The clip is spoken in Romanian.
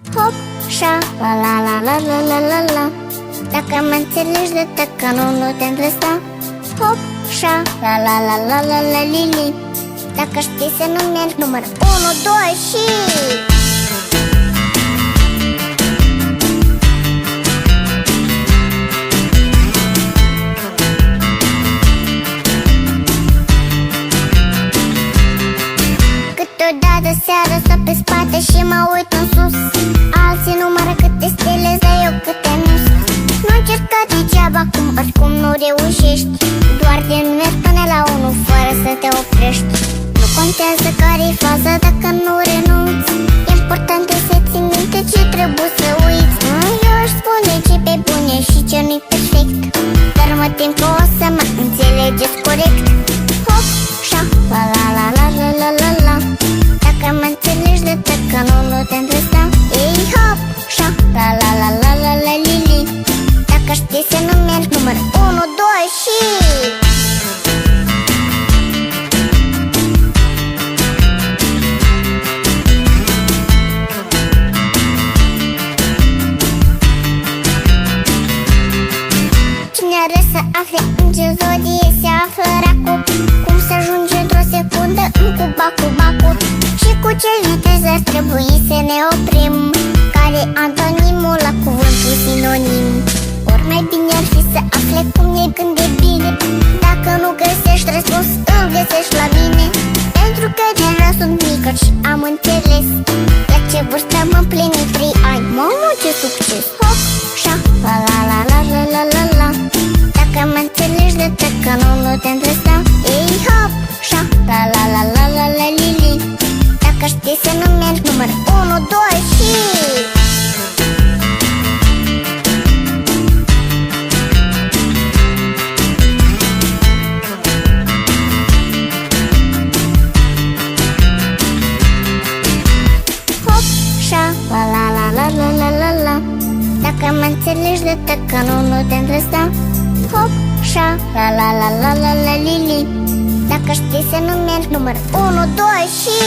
Hop, șa, la la la la la la la la. Dacă mă înțelegi de tăcă, nu te-am lăsa. Hop, șa, la la la la la la li. Dacă știi să nu mergi, număr 1, 2 și... Câteodată seara stau pe spate și mă uit în sus. Alții numără câte stele, dar eu câte nus. Nu încerca degeaba, cum oricum nu reușești. Doar din mergi până la 1 fără să te oprești. Nu contează care-i faza dacă nu renunți. Important e să ții minte ce trebuie să uiți. Eu aș spune ce pe bune și ce nu-i perfect, dar mă tem că o să mă înțelegeți corect. Hop, șa, la la la la la la la la. Dacă mă înțelegi de tăcă, nu te-am lăsa. Ei, hop, șa, la la la la la la li. Dacă știi să nu mergi, număr 1, 2 și... Cine are să afle în ce zodie se află racul, cum să ajunge într-o secundă în cu-bacu. Și cu ce viteză ar trebui să ne oprim, care antonimul la cuvântul sinonim. Ori mai bine ar fi să afle cum e când e bine. Dacă nu găsești răspuns, îl găsești la mine. Pentru că deja sunt mică și am înțeles la ce vârstă mă împlini 3 ani. Mamă, ce succes! Hop, șa, la la la la la la la la. Dacă mă înțelegi de tăcă, nu te-am lăsa. Ei, hop, șa, la la la la la la li. Dacă știi să nu mergi, număr 1, 2 și... Hop, șa, la la la la la la la la. Dacă mă înțelegi de tăcă, nu te-am lăsa. Hop, șa, la la la la la la li. Dacă știi să nu mergi, număr 1, 2 și...